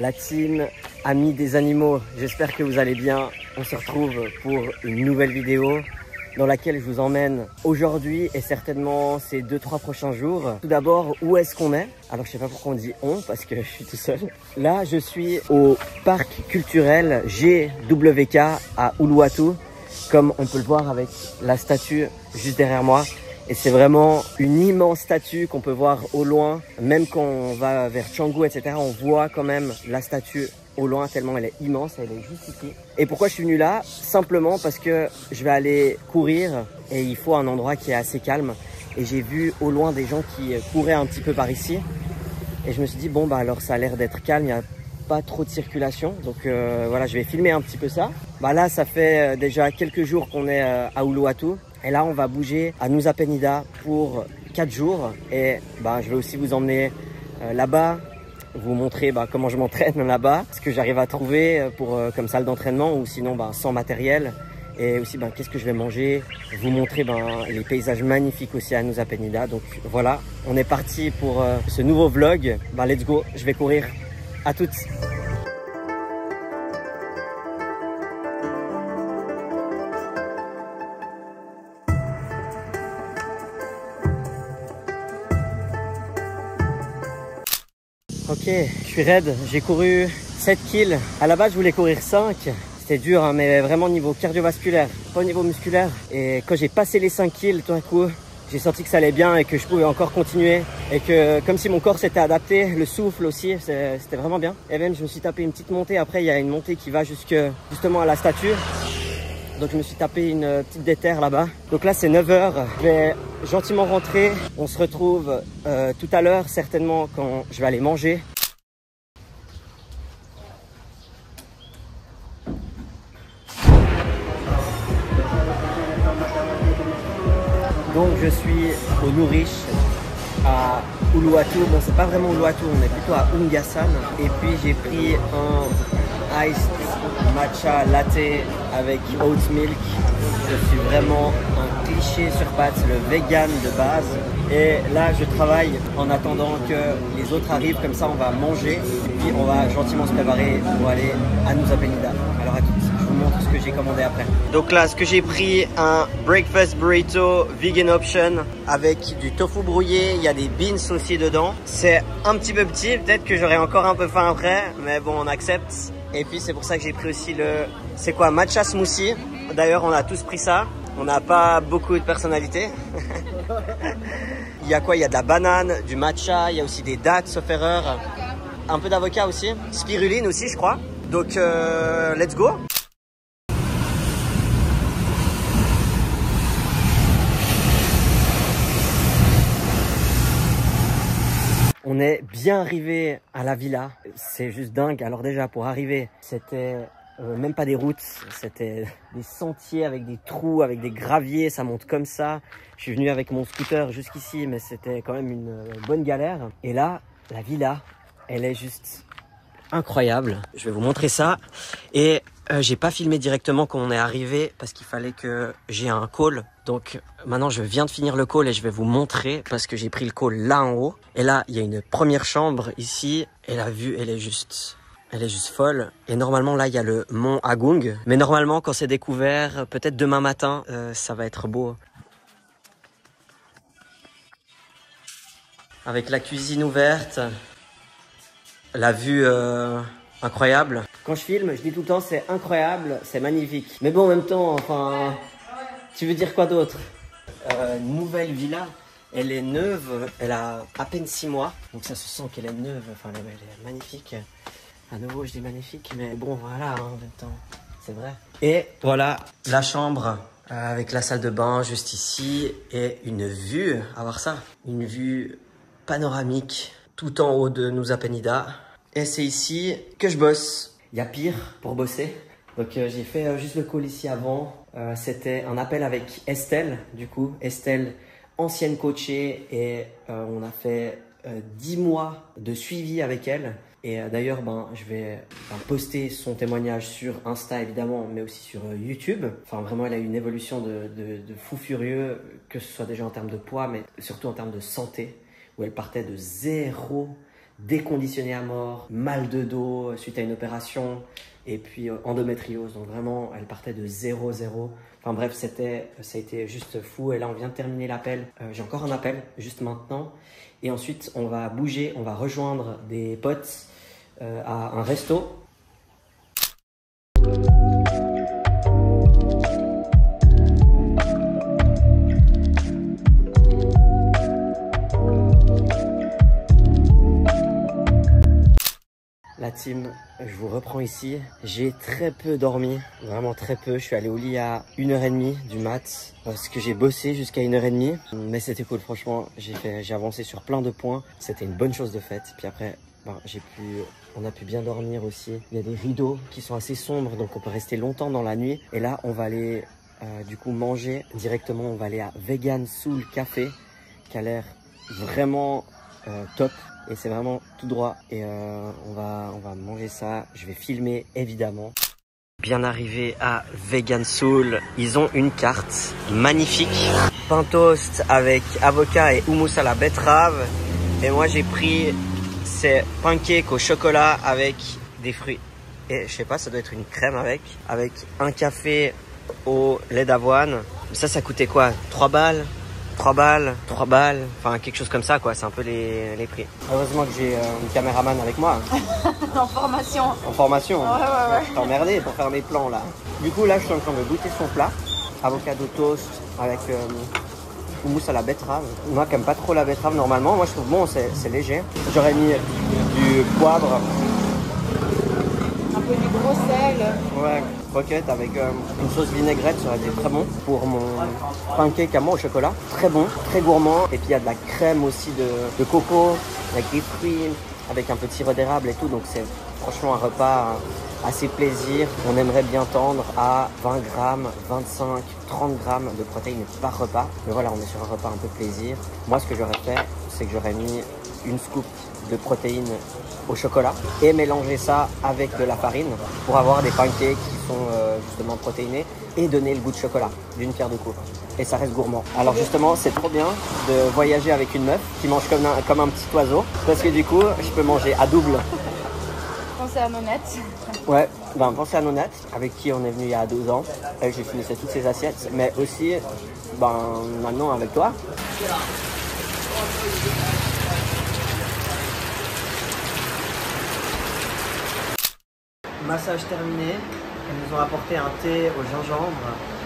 la team Amis des animaux, j'espère que vous allez bien. On se retrouve pour une nouvelle vidéo dans laquelle je vous emmène aujourd'hui et certainement ces 2-3 prochains jours. Tout d'abord, où est-ce qu'on est? Alors je sais pas pourquoi on dit on parce que je suis tout seul. Là, je suis au parc culturel GWK à Uluwatu, comme on peut le voir avec la statue juste derrière moi. Et c'est vraiment une immense statue qu'on peut voir au loin. Même quand on va vers Canggu, etc., on voit quand même la statue au loin tellement elle est immense, elle est juste ici. Et pourquoi je suis venu là? Simplement parce que je vais aller courir et il faut un endroit qui est assez calme. Et j'ai vu au loin des gens qui couraient un petit peu par ici. Et je me suis dit, bon, bah alors ça a l'air d'être calme, il n'y a pas trop de circulation. Donc voilà, je vais filmer un petit peu ça. Bah là, ça fait déjà quelques jours qu'on est à Uluwatu. Et là, on va bouger à Nusa Penida pour 4 jours. Et bah, je vais aussi vous emmener là-bas, vous montrer comment je m'entraîne là-bas, ce que j'arrive à trouver pour, comme salle d'entraînement ou sinon sans matériel. Et aussi qu'est-ce que je vais manger, vous montrer les paysages magnifiques aussi à Nusa Penida. Donc voilà, on est parti pour ce nouveau vlog. Let's go, je vais courir. À toutes. Ok, je suis raide, j'ai couru 7 kills. À la base, je voulais courir 5. C'était dur, hein, mais vraiment au niveau cardiovasculaire, pas au niveau musculaire. Et quand j'ai passé les 5 kills, tout d'un coup, j'ai senti que ça allait bien et que je pouvais encore continuer. Et que comme si mon corps s'était adapté, le souffle aussi, c'était vraiment bien. Et même, je me suis tapé une petite montée. Après, il y a une montée qui va justement à la statue. Donc je me suis tapé une petite déterre là-bas. Donc là c'est 9 h, je vais gentiment rentrer. On se retrouve tout à l'heure certainement quand je vais aller manger. Donc je suis au Nourish à Uluwatu. Bon, c'est pas vraiment Uluwatu, on est plutôt à Ungasan. Et puis j'ai pris un iced matcha latte avec oat milk. Je suis vraiment un cliché sur pattes, le vegan de base. Et là, je travaille en attendant que les autres arrivent. Comme ça, on va manger. Et puis, on va gentiment se préparer pour aller à Nusa Penida. Alors, à toutes. Je vous montre ce que j'ai commandé après. Donc là, ce que j'ai pris, un breakfast burrito vegan option avec du tofu brouillé. Il y a des beans aussi dedans. C'est un petit peu petit. Peut-être que j'aurai encore un peu faim après. Mais bon, on accepte. Et puis c'est pour ça que j'ai pris aussi c'est quoi, matcha smoothie. D'ailleurs on a tous pris ça. On n'a pas beaucoup de personnalité. Il y a quoi? Il y a de la banane, du matcha, il y a aussi des dattes sauf erreur. Un peu d'avocat aussi. Spiruline aussi je crois. Donc let's go. On est bien arrivé à la villa, c'est juste dingue. Alors déjà pour arriver, c'était même pas des routes, c'était des sentiers avec des trous, avec des graviers, ça monte comme ça. Je suis venu avec mon scooter jusqu'ici, mais c'était quand même une bonne galère. Et là, la villa, elle est juste incroyable. Je vais vous montrer ça. Et j'ai pas filmé directement quand on est arrivé parce qu'il fallait que j'ai un call. Donc maintenant je viens de finir le call et je vais vous montrer parce que j'ai pris le call là en haut. Et là il y a une première chambre ici et la vue elle est juste folle. Et normalement là il y a le mont Agung. Mais normalement quand c'est découvert, peut-être demain matin, ça va être beau. Avec la cuisine ouverte, la vue incroyable. Quand je filme, je dis tout le temps c'est incroyable, c'est magnifique. Mais bon en même temps, enfin, tu veux dire quoi d'autre? Nouvelle villa, elle est neuve, elle a à peine 6 mois. Donc ça se sent qu'elle est neuve, enfin elle est magnifique. À nouveau je dis magnifique, mais bon voilà, en même temps, c'est vrai. Et voilà la chambre avec la salle de bain juste ici et une vue, à voir ça, une vue panoramique tout en haut de Nusa Penida. Et c'est ici que je bosse. Il y a pire pour bosser. Donc j'ai fait juste le call ici avant. C'était un appel avec Estelle, du coup. Estelle, ancienne coachée. Et on a fait 10 mois de suivi avec elle. Et d'ailleurs, je vais poster son témoignage sur Insta évidemment, mais aussi sur YouTube. Enfin, vraiment, elle a eu une évolution de fou furieux, que ce soit déjà en termes de poids, mais surtout en termes de santé, où elle partait de déconditionnée à mort, mal de dos suite à une opération, et puis endométriose. Donc vraiment, elle partait de 0-0. Enfin bref, ça a été juste fou. Et là, on vient de terminer l'appel. J'ai encore un appel juste maintenant. Et ensuite, on va bouger, on va rejoindre des potes à un resto. La team, je vous reprends ici. J'ai très peu dormi, vraiment très peu. Je suis allé au lit à 1h30 du mat parce que j'ai bossé jusqu'à 1h30. Mais c'était cool, franchement. J'ai avancé sur plein de points. C'était une bonne chose de fait. Puis après, on a pu bien dormir aussi. Il y a des rideaux qui sont assez sombres, donc on peut rester longtemps dans la nuit. Et là, on va aller du coup manger directement. On va aller à Vegan Soul Café, qui a l'air vraiment top. Et c'est vraiment tout droit. Et on va manger ça. Je vais filmer évidemment. Bien arrivé à Vegan Soul. Ils ont une carte magnifique. Pain toast avec avocat et houmous à la betterave. Et moi j'ai pris ces pancakes au chocolat avec des fruits. Et je sais pas, ça doit être une crème avec un café au lait d'avoine. Ça coûtait quoi? 3 balles? 3 balles, enfin quelque chose comme ça quoi, c'est un peu les prix. Heureusement que j'ai une caméraman avec moi. En formation. En formation. Ouais. Je t'ai emmerdé pour faire mes plans là. Du coup là je suis en train de goûter son plat. Avocado toast avec houmous à la betterave. Moi qui n'aime pas trop la betterave normalement, moi je trouve bon, c'est léger. J'aurais mis du poivre. Un peu du gros sel. Ouais, croquette avec une sauce vinaigrette, ça aurait été très bon pour mon pancake à moi au chocolat. Très bon, très gourmand. Et puis il y a de la crème aussi de coco avec des fruits, avec un peu de sirop d'érable et tout. Donc c'est franchement un repas assez plaisir. On aimerait bien tendre à 20 grammes, 25, 30 grammes de protéines par repas. Mais voilà, on est sur un repas un peu plaisir. Moi, ce que j'aurais fait, c'est que j'aurais mis une scoop de protéines au chocolat et mélanger ça avec de la farine pour avoir des pancakes qui sont justement protéinés et donner le goût de chocolat d'une pierre deux coups. Et ça reste gourmand. Alors justement, c'est trop bien de voyager avec une meuf qui mange comme un petit oiseau parce que du coup, je peux manger à double. Pensez à Nonette. Ouais, pensez à Nonette, avec qui on est venu il y a 2 ans. Et j'ai fini toutes ces assiettes, mais aussi maintenant avec toi. Massage terminé. Elles nous ont apporté un thé au gingembre.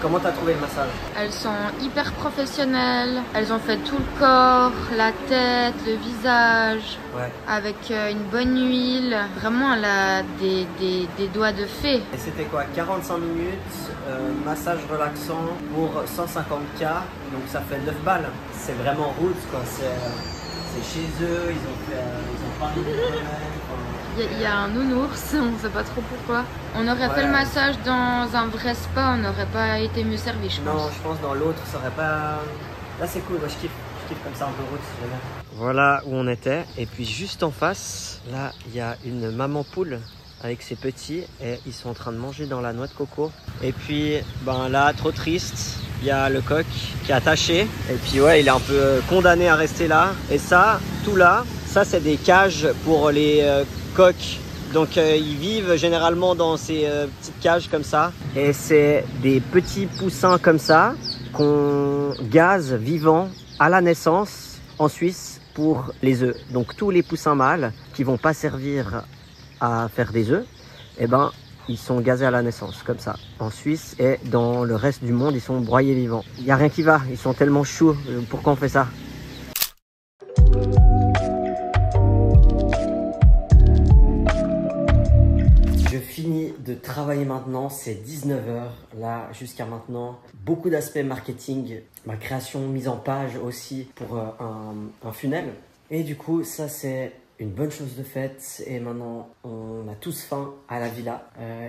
Comment t'as trouvé le massage? Elles sont hyper professionnelles. Elles ont fait tout le corps, la tête, le visage. Ouais. Avec une bonne huile. Vraiment, elle a des doigts de fée. Et c'était quoi? 45 minutes, massage relaxant pour 150K. Donc ça fait 9 balles. C'est vraiment roots quoi. C'est chez eux. Ils ont pas mis de problème. Il y a un nounours, on ne sait pas trop pourquoi. On aurait fait le massage dans un vrai spa, on n'aurait pas été mieux servi, je pense. Non, je pense dans l'autre, ça aurait pas... Là, c'est cool, moi, je kiffe comme ça, un peu route, si jamais. Voilà où on était. Et puis, juste en face, là, il y a une maman poule avec ses petits. Et ils sont en train de manger dans la noix de coco. Et puis, là, trop triste. Il y a le coq qui est attaché. Et puis, ouais, il est un peu condamné à rester là. Et ça, tout là, ça, c'est des cages pour les... coqs. Donc ils vivent généralement dans ces petites cages comme ça. Et c'est des petits poussins comme ça qu'on gaze vivants à la naissance en Suisse pour les œufs. Donc tous les poussins mâles qui vont pas servir à faire des œufs, ils sont gazés à la naissance comme ça. En Suisse et dans le reste du monde, ils sont broyés vivants. Il n'y a rien qui va, ils sont tellement chauds. Pourquoi on fait ça? De travailler maintenant, c'est 19h là jusqu'à maintenant. Beaucoup d'aspects marketing, ma création, mise en page aussi pour un funnel. Et du coup, ça c'est une bonne chose de faite. Et maintenant, on a tous faim à la villa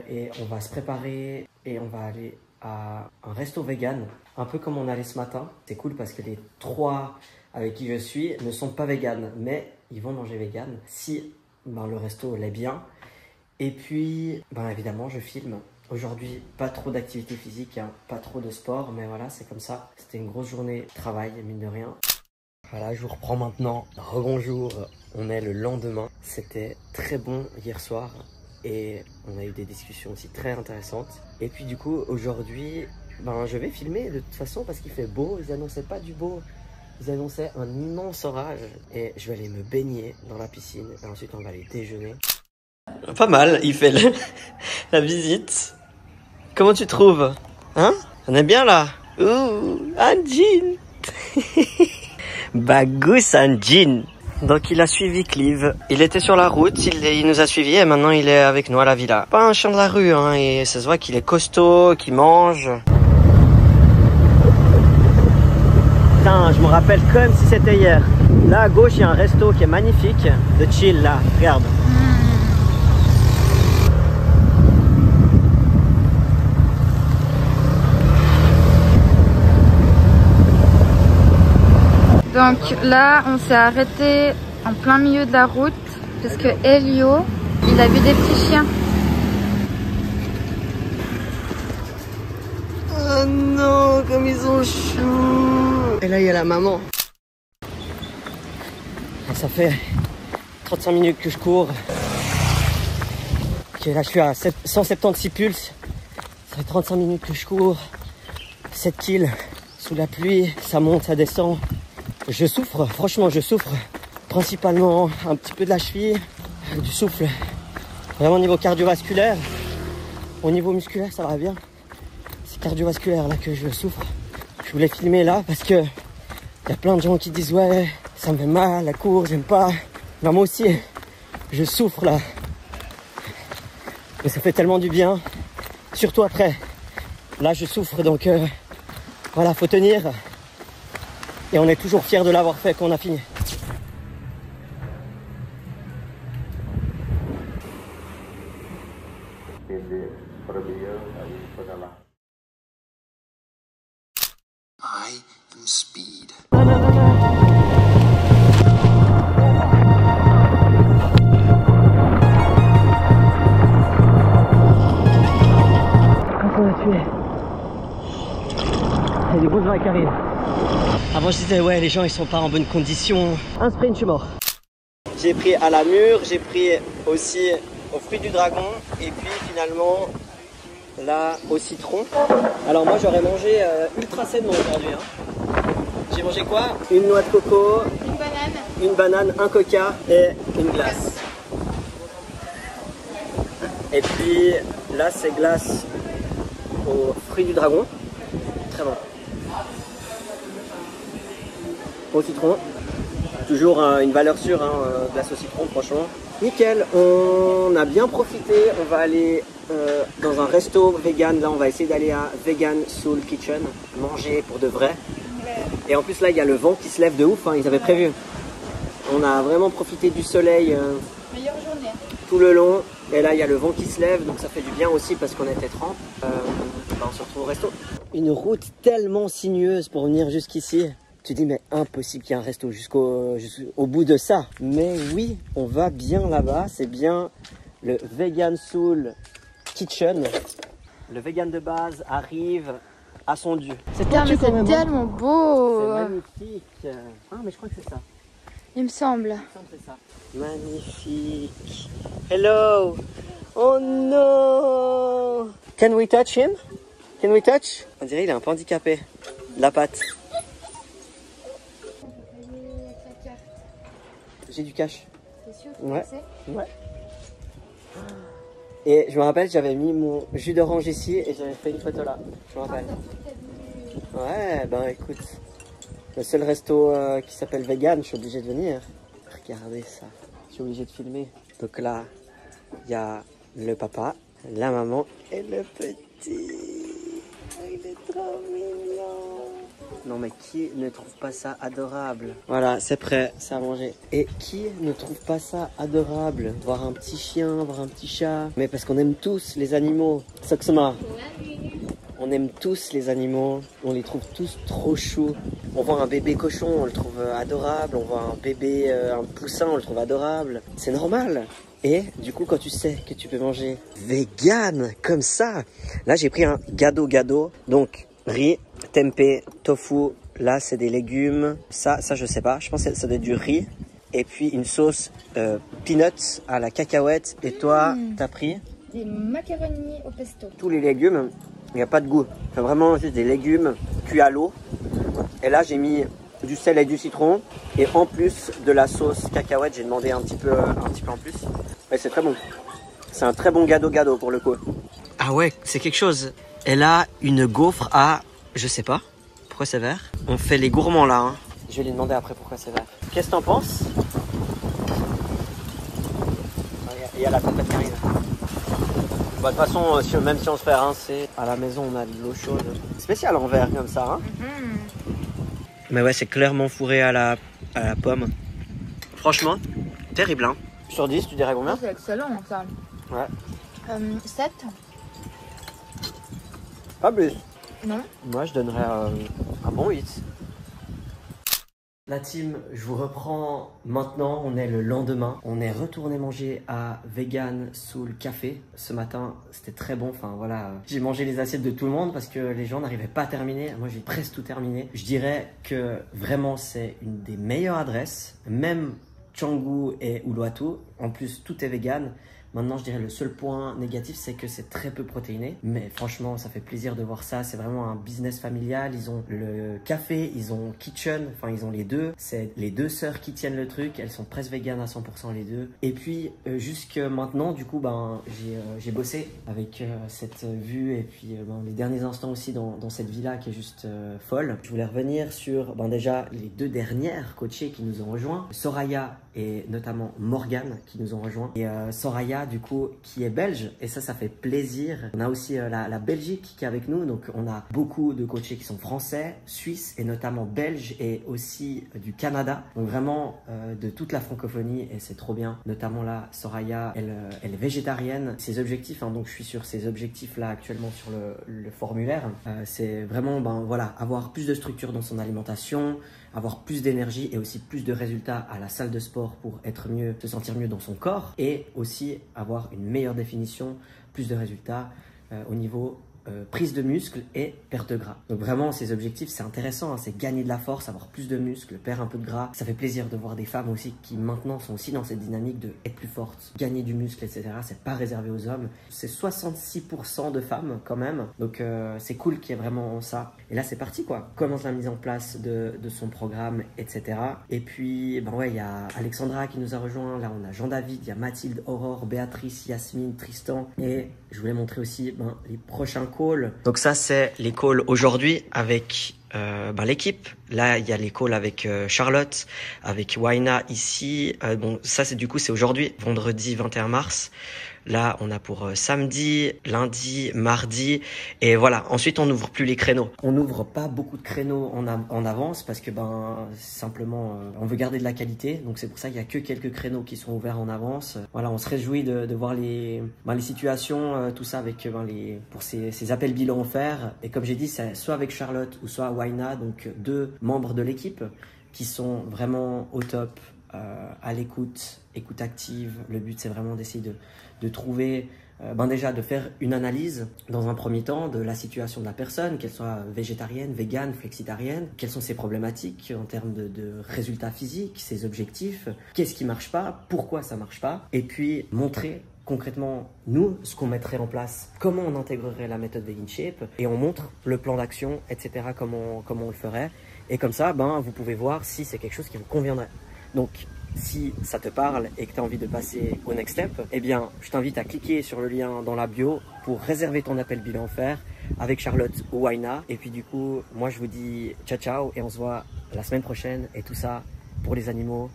et on va se préparer et on va aller à un resto vegan, un peu comme on allait ce matin. C'est cool parce que les 3 avec qui je suis ne sont pas véganes, mais ils vont manger vegan si le resto l'est bien. Et puis, évidemment, je filme. Aujourd'hui, pas trop d'activité physique, hein, pas trop de sport, mais voilà, c'est comme ça. C'était une grosse journée de travail, mine de rien. Voilà, je vous reprends maintenant. Rebonjour, on est le lendemain. C'était très bon hier soir et on a eu des discussions aussi très intéressantes. Et puis du coup, aujourd'hui, ben, je vais filmer de toute façon parce qu'il fait beau. Ils annonçaient pas du beau, ils annonçaient un immense orage. Et je vais aller me baigner dans la piscine et ensuite on va aller déjeuner. Pas mal, il fait la visite. Comment tu trouves? Hein? On est bien là? Ouh, un jean. Bagous un jean. Donc il a suivi Clive. Il était sur la route, il nous a suivis et maintenant il est avec nous à la villa. Pas un chien de la rue, hein, et ça se voit qu'il est costaud, qu'il mange. Putain, je me rappelle comme si c'était hier. Là à gauche, il y a un resto qui est magnifique, de chill là, regarde. Donc là, on s'est arrêté en plein milieu de la route parce que Elio, il a vu des petits chiens. Oh non, comme ils sont choux. Et là, il y a la maman. Ça fait 35 minutes que je cours. Ok, là, je suis à 176 pulses. Ça fait 35 minutes que je cours. 7 kills sous la pluie. Ça monte, ça descend. Je souffre, franchement je souffre, principalement un petit peu de la cheville, du souffle, vraiment au niveau cardiovasculaire. Au niveau musculaire ça va bien, c'est cardiovasculaire là que je souffre. Je voulais filmer là parce que il y a plein de gens qui disent ouais ça me fait mal, la course, j'aime pas. Ben, moi aussi je souffre là, mais ça fait tellement du bien, surtout après. Là je souffre donc voilà, faut tenir. Et on est toujours fiers de l'avoir fait quand on a fini. I am speed. Quand on a tué. Il y a des grosses vagues qui arrivent. Avant je disais ouais les gens ils sont pas en bonne condition. Un sprint je suis mort. J'ai pris à la mûre, j'ai pris aussi au fruit du dragon et puis finalement là au citron. Alors moi j'aurais mangé ultra sainement aujourd'hui. Hein. J'ai mangé quoi? Une noix de coco, une banane, un coca et une glace. Et puis là c'est glace au fruit du dragon. Très bon. Au citron, toujours une valeur sûre, hein, glace au citron franchement. Nickel, on a bien profité, on va aller dans un resto vegan, là on va essayer d'aller à Vegan Soul Kitchen, manger pour de vrai. Et en plus là il y a le vent qui se lève de ouf, hein, ils avaient prévu. On a vraiment profité du soleil tout le long, et là il y a le vent qui se lève, donc ça fait du bien aussi parce qu'on était 30. On se retrouve au resto. Une route tellement sinueuse pour venir jusqu'ici. Tu dis mais impossible qu'il y ait un resto jusqu'au bout de ça. Mais oui, on va bien là-bas. C'est bien le Vegan Soul Kitchen. Le vegan de base arrive à son dû. C'est tellement beau. C'est magnifique. Ah mais je crois que c'est ça. Il me semble. C'est ça. Magnifique. Hello. Oh non. Can we touch him? Can we touch? On dirait qu'il est un peu handicapé. La patte. J'ai du cash. C'est sûr? Ouais. Ouais. Et je me rappelle, j'avais mis mon jus d'orange ici et j'avais fait une photo là. Je me rappelle. Ouais, ben écoute. Le seul resto qui s'appelle Vegan, je suis obligé de venir. Regardez ça. Je suis obligé de filmer. Donc là, il y a le papa, la maman et le petit. Il est trop mignon. Non mais qui ne trouve pas ça adorable? Voilà, c'est prêt, c'est à manger. Et qui ne trouve pas ça adorable? Voir un petit chien, voir un petit chat. Mais parce qu'on aime tous les animaux. Soksoma. On aime tous les animaux. On les trouve tous trop choux. On voit un bébé cochon, on le trouve adorable. On voit un bébé, un poussin, on le trouve adorable. C'est normal. Et du coup, quand tu sais que tu peux manger vegan comme ça, là j'ai pris un gado. Donc riz, tempeh, tofu. Là c'est des légumes. Ça je sais pas. Je pense que ça doit être du riz. et puis une sauce peanuts à la cacahuète. Et toi, t'as pris Des macaronis au pesto. tous les légumes, il n'y a pas de goût. C'est vraiment juste des légumes cuits à l'eau. Et là, j'ai mis du sel et du citron. Et en plus de la sauce cacahuète, j'ai demandé un petit peu en plus. Et c'est très bon. C'est un très bon gado pour le coup. Ah ouais, c'est quelque chose. Elle a une gaufre à, je sais pas, pourquoi c'est vert. On fait les gourmands là. Hein. Je vais lui demander après pourquoi c'est vert. Qu'est-ce que t'en penses? Il y a la tempête qui arrive. Bah, de toute façon, même si on se fait rincer, à la maison on a de l'eau chaude. Spécial en verre comme ça. Hein. Mais ouais, c'est clairement fourré à la pomme. Franchement, terrible. Hein. Sur 10, tu dirais combien? C'est excellent ça. Ouais. 7. Pas plus. Non. Moi, je donnerais un bon 8. La team, je vous reprends maintenant. On est le lendemain. On est retourné manger à Vegan Soul Café. Ce matin, c'était très bon. Enfin voilà, j'ai mangé les assiettes de tout le monde parce que les gens n'arrivaient pas à terminer. Moi, j'ai presque tout terminé. Je dirais que vraiment, c'est une des meilleures adresses. Même Canggu et Uluwatu. En plus, tout est vegan. Maintenant, je dirais le seul point négatif, c'est que c'est très peu protéiné. Mais franchement, ça fait plaisir de voir ça. C'est vraiment un business familial. Ils ont le café, ils ont kitchen. Enfin, ils ont les deux. C'est les deux sœurs qui tiennent le truc. Elles sont presque véganes à 100% les deux. Et puis, jusque maintenant, du coup, ben, j'ai bossé avec cette vue. Et puis, les derniers instants aussi dans cette villa qui est juste folle. Je voulais revenir sur, déjà, les deux dernières coachées qui nous ont rejoints. Soraya et notamment Morgane qui nous ont rejoints. Et Soraya, du coup, qui est belge, et ça fait plaisir. On a aussi la Belgique qui est avec nous, donc on a beaucoup de coachés qui sont français, suisses et notamment belges et aussi du Canada, donc vraiment de toute la francophonie, et c'est trop bien. Notamment là, Soraya, elle est végétarienne. Ses objectifs, hein, donc je suis sur ces objectifs là actuellement sur le formulaire, c'est vraiment voilà, avoir plus de structure dans son alimentation, avoir plus d'énergie et aussi plus de résultats à la salle de sport pour être mieux, se sentir mieux dans son corps, et aussi avoir une meilleure définition, plus de résultats au niveau prise de muscle et perte de gras. Donc vraiment, ces objectifs, c'est intéressant, hein, c'est gagner de la force, avoir plus de muscles, perdre un peu de gras. Ça fait plaisir de voir des femmes aussi qui maintenant sont aussi dans cette dynamique de être plus fortes, gagner du muscle, etc. C'est pas réservé aux hommes. C'est 66% de femmes quand même. Donc c'est cool qu'il y ait vraiment ça. Et là, c'est parti quoi. Commence la mise en place de son programme, etc. Et puis, ouais, il y a Alexandra qui nous a rejoint. Là, on a Jean-David, il y a Mathilde, Aurore, Béatrice, Yasmine, Tristan. Et je voulais montrer aussi les prochains calls. Donc ça, c'est les calls aujourd'hui avec l'équipe. Là, il y a les calls avec Charlotte, avec Waina ici. Ça, c'est aujourd'hui, vendredi 21 mars. Là, on a pour samedi, lundi, mardi. Et voilà, ensuite, on n'ouvre plus les créneaux. On n'ouvre pas beaucoup de créneaux en avance parce que simplement, on veut garder de la qualité. Donc, c'est pour ça qu'il n'y a que quelques créneaux qui sont ouverts en avance. Voilà, on se réjouit de voir les situations, tout ça avec pour ces appels bilan offerts. Et comme j'ai dit, c'est soit avec Charlotte ou soit Waina, donc 2 membres de l'équipe qui sont vraiment au top, à l'écoute active. Le but, c'est vraiment d'essayer de trouver, déjà de faire une analyse dans un premier temps de la situation de la personne, qu'elle soit végétarienne, végane, flexitarienne, quelles sont ses problématiques en termes de résultats physiques, ses objectifs, qu'est-ce qui marche pas, pourquoi ça marche pas, et puis montrer concrètement, nous, ce qu'on mettrait en place, comment on intégrerait la méthode Vegan Shape, et on montre le plan d'action, etc., comment on le ferait, et comme ça, vous pouvez voir si c'est quelque chose qui vous conviendrait. Donc, si ça te parle et que tu as envie de passer au next step, eh bien, je t'invite à cliquer sur le lien dans la bio pour réserver ton appel bilan offert avec Charlotte ou Waina. Et puis du coup, moi je vous dis ciao ciao et on se voit la semaine prochaine. Et tout ça pour les animaux,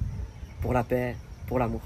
pour la paix, pour l'amour.